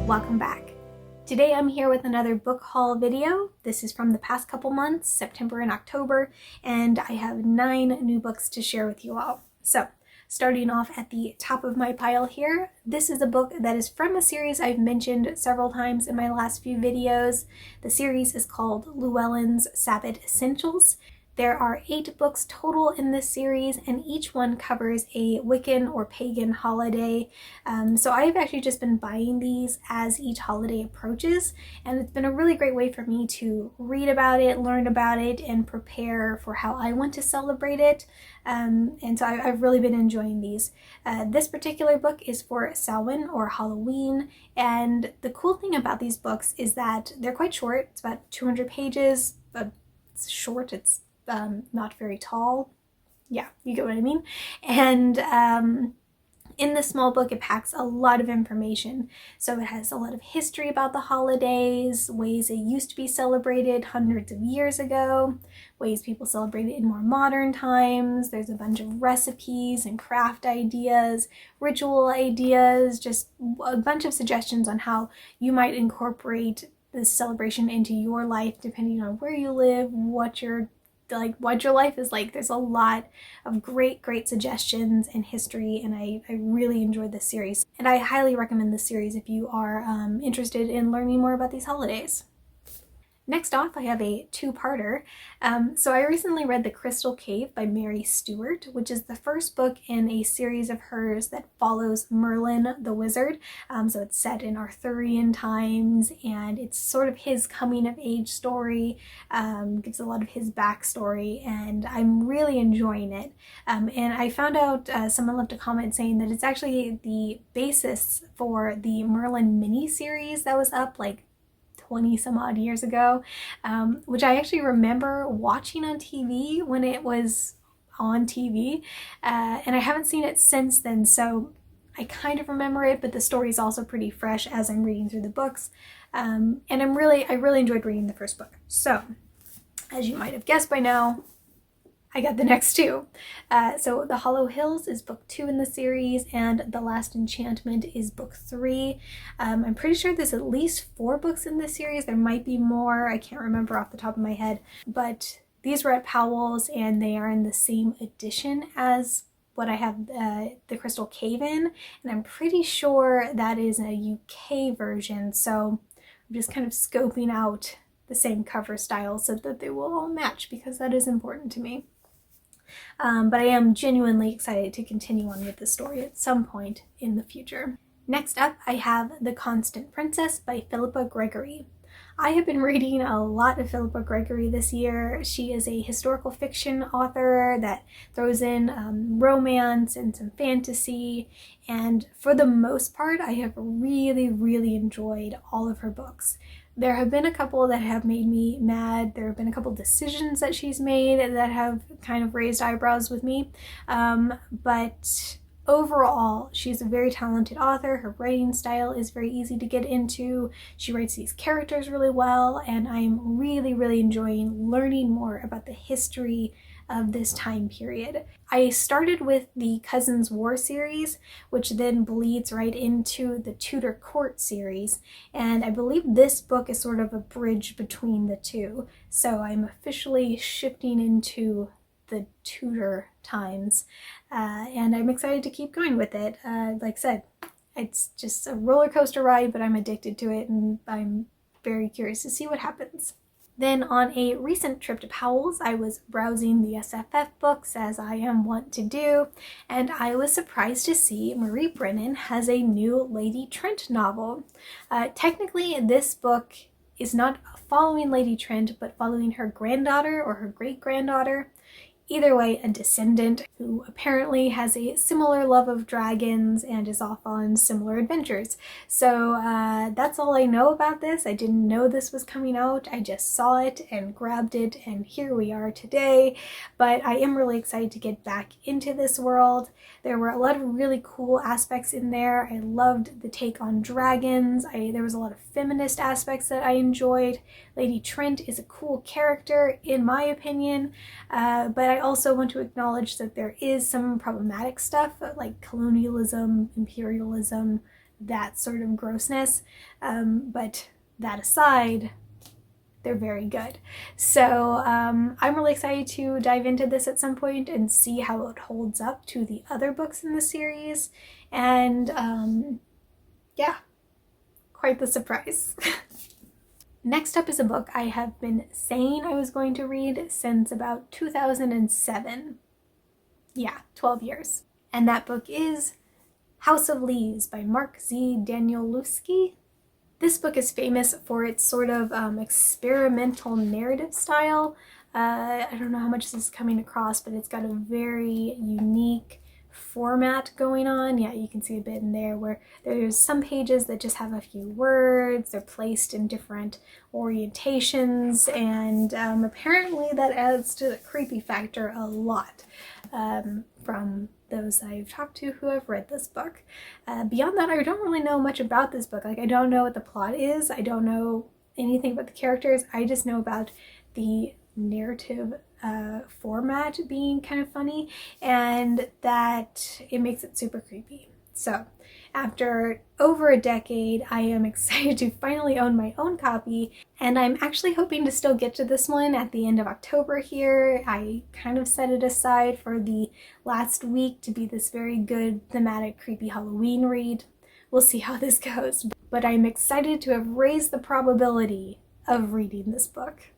welcome back. Today I'm here with another book haul video. This is from the past couple months, September and October, and I have 9 new books to share with you all. So, starting off at the top of my pile here, this is a book that is from a series I've mentioned several times in my last few videos. The series is called Llewellyn's Sabbat Essentials. There are 8 books total in this series, and each one covers a Wiccan or pagan holiday. So I've actually just been buying these as each holiday approaches, and it's been a really great way for me to read about it, learn about it, and prepare for how I want to celebrate it. And so I've really been enjoying these. This particular book is for Samhain or Halloween, and the cool thing about these books is that they're quite short. It's about 200 pages, but it's short. It's not very tall. Yeah, you get what I mean. And in this small book, it packs a lot of information. So it has a lot of history about the holidays, ways it used to be celebrated hundreds of years ago, ways people celebrate it in more modern times. There's a bunch of recipes and craft ideas, ritual ideas, just a bunch of suggestions on how you might incorporate this celebration into your life, depending on where you live, what your life is like. There's a lot of great suggestions and history, and I really enjoyed this series. And I highly recommend this series if you are interested in learning more about these holidays. Next off, I have a 2-parter. So I recently read The Crystal Cave by Mary Stewart, which is the first book in a series of hers that follows Merlin the Wizard. So it's set in Arthurian times, and it's sort of his coming of age story, gives a lot of his backstory, and I'm really enjoying it. And I found out, someone left a comment saying that it's actually the basis for the Merlin mini-series that was up like 20 some odd years ago, which I actually remember watching on TV when it was on TV, and I haven't seen it since then, so I kind of remember it, but the story is also pretty fresh as I'm reading through the books, and I really enjoyed reading the first book. So, as you might have guessed by now, I got the next 2. So The Hollow Hills is book 2 in the series, and The Last Enchantment is book 3. I'm pretty sure there's at least 4 books in this series. There might be more. I can't remember off the top of my head. But these were at Powell's, and they are in the same edition as what I have the Crystal Cave in. And I'm pretty sure that is a UK version. So I'm just kind of scoping out the same cover style so that they will all match, because that is important to me. But I am genuinely excited to continue on with the story at some point in the future. Next up, I have The Constant Princess by Philippa Gregory. I have been reading a lot of Philippa Gregory this year. She is a historical fiction author that throws in romance and some fantasy, and for the most part, I have really enjoyed all of her books. There have been a couple that have made me mad. There have been a couple decisions that she's made that have kind of raised eyebrows with me. But overall, she's a very talented author. Her writing style is very easy to get into. She writes these characters really well, and I'm really enjoying learning more about the history of this time period. I started with the Cousins War series, which then bleeds right into the Tudor Court series, and I believe this book is sort of a bridge between the two. So I'm officially shifting into the Tudor times, and I'm excited to keep going with it. Like I said, it's just a roller coaster ride, but I'm addicted to it, and I'm very curious to see what happens. Then on a recent trip to Powell's, I was browsing the SFF books, as I am wont to do, and I was surprised to see Marie Brennan has a new Lady Trent novel. Technically, this book is not following Lady Trent, but following her granddaughter or her great-granddaughter. Either way, a descendant who apparently has a similar love of dragons and is off on similar adventures. So that's all I know about this. I didn't know this was coming out. I just saw it and grabbed it, and here we are today. But I am really excited to get back into this world. There were a lot of really cool aspects in there. I loved the take on dragons. There was a lot of feminist aspects that I enjoyed. Lady Trent is a cool character, in my opinion, but I also want to acknowledge that there is some problematic stuff like colonialism, imperialism, that sort of grossness. But that aside, they're very good. So I'm really excited to dive into this at some point and see how it holds up to the other books in the series. And yeah, quite the surprise. Next up is a book I have been saying I was going to read since about 2007. Yeah, 12 years. And that book is House of Leaves by Mark Z. Danielewski. This book is famous for its sort of experimental narrative style. I don't know how much this is coming across, but it's got a very unique format going on. Yeah, you can see a bit in there where there's some pages that just have a few words. They're placed in different orientations, and apparently that adds to the creepy factor a lot from those I've talked to who have read this book. Beyond that, I don't really know much about this book. Like, I don't know what the plot is. I don't know anything about the characters. I just know about the narrative format being kind of funny, and that it makes it super creepy. So after over a decade, I am excited to finally own my own copy, and I'm actually hoping to still get to this one at the end of October here. I kind of set it aside for the last week to be this very good thematic creepy Halloween read. We'll see how this goes, but I'm excited to have raised the probability of reading this book.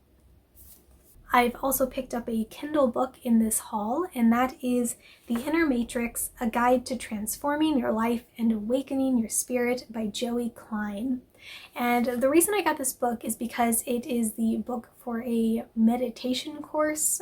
I've also picked up a Kindle book in this haul, and that is The Inner Matrix, A Guide to Transforming Your Life and Awakening Your Spirit by Joey Klein. And the reason I got this book is because it is the book for a meditation course.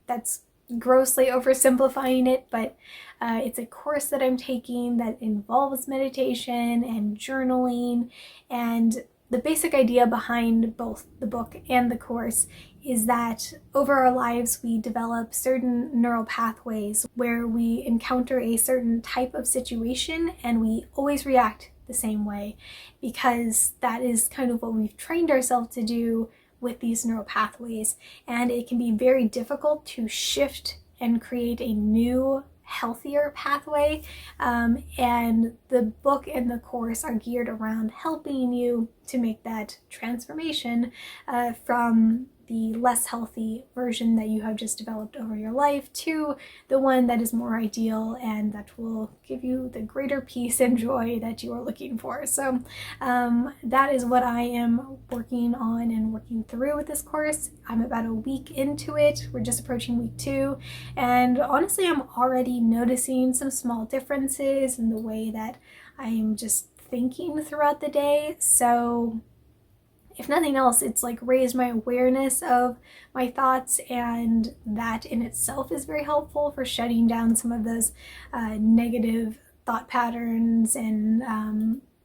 That's grossly oversimplifying it, but it's a course that I'm taking that involves meditation and journaling, and the basic idea behind both the book and the course is that over our lives we develop certain neural pathways where we encounter a certain type of situation and we always react the same way, because that is kind of what we've trained ourselves to do with these neural pathways, and it can be very difficult to shift and create a new healthier pathway, and the book and the course are geared around helping you to make that transformation from the less healthy version that you have just developed over your life to the one that is more ideal and that will give you the greater peace and joy that you are looking for. So that is what I am working on and working through with this course. I'm about a week into it. We're just approaching week 2, and honestly I'm already noticing some small differences in the way that I'm just thinking throughout the day. So if nothing else, it's like raised my awareness of my thoughts, and that in itself is very helpful for shutting down some of those negative thought patterns. And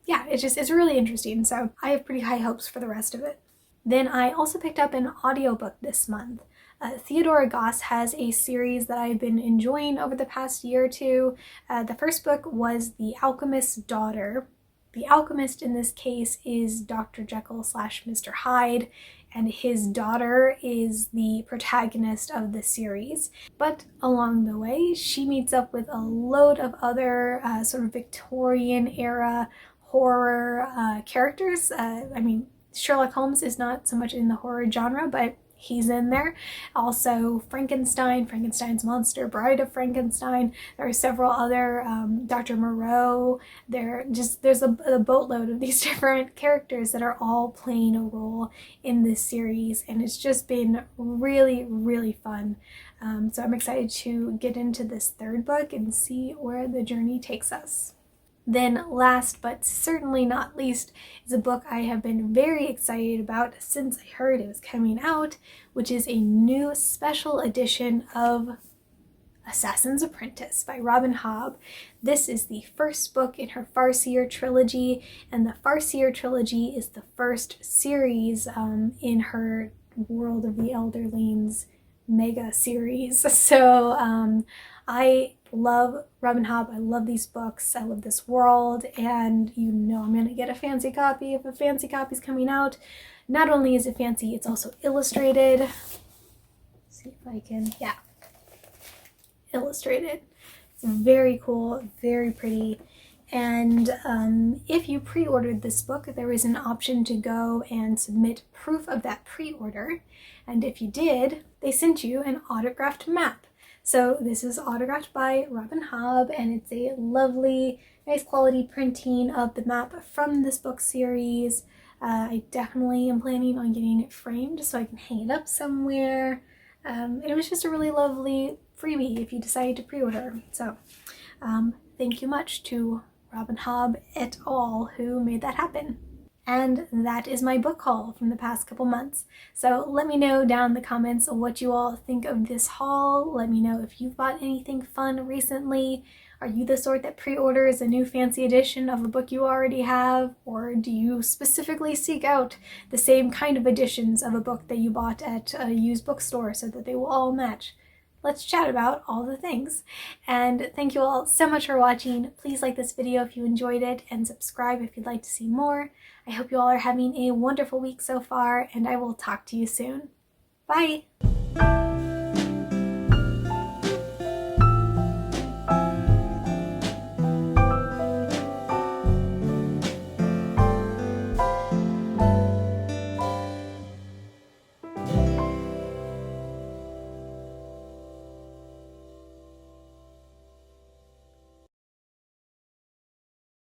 yeah, it's really interesting. So I have pretty high hopes for the rest of it. Then I also picked up an audiobook this month. Theodora Goss has a series that I've been enjoying over the past year or two. The first book was The Alchemist's Daughter. The alchemist in this case is Dr. Jekyll / Mr. Hyde, and his daughter is the protagonist of the series. But along the way, she meets up with a load of other sort of Victorian era horror characters. I mean, Sherlock Holmes is not so much in the horror genre, but he's in there. Also Frankenstein, Frankenstein's Monster, Bride of Frankenstein. There are several other, Dr. Moreau. There's a boatload of these different characters that are all playing a role in this series, and it's just been really, really fun. So I'm excited to get into this third book and see where the journey takes us. Then last but certainly not least is a book I have been very excited about since I heard it was coming out, which is a new special edition of Assassin's Apprentice by Robin Hobb. This is the first book in her Farseer trilogy, and the Farseer trilogy is the first series in her World of the Elderlings mega series. So I love Robin Hobb. I love these books. I love this world, and you know I'm gonna get a fancy copy if a fancy copy's coming out. Not only is it fancy, it's also illustrated. Let's see if I can, yeah, illustrated. It's very cool, very pretty, And if you pre-ordered this book, there is an option to go and submit proof of that pre-order. And if you did, they sent you an autographed map. So this is autographed by Robin Hobb, and it's a lovely, nice quality printing of the map from this book series. I definitely am planning on getting it framed so I can hang it up somewhere. It was just a really lovely freebie if you decided to pre-order. So thank you much to Robin Hobb et al. Who made that happen. And that is my book haul from the past couple months. So let me know down in the comments what you all think of this haul. Let me know if you've bought anything fun recently. Are you the sort that pre-orders a new fancy edition of a book you already have? Or do you specifically seek out the same kind of editions of a book that you bought at a used bookstore so that they will all match? Let's chat about all the things. And thank you all so much for watching. Please like this video if you enjoyed it and subscribe if you'd like to see more. I hope you all are having a wonderful week so far, and I will talk to you soon. Bye!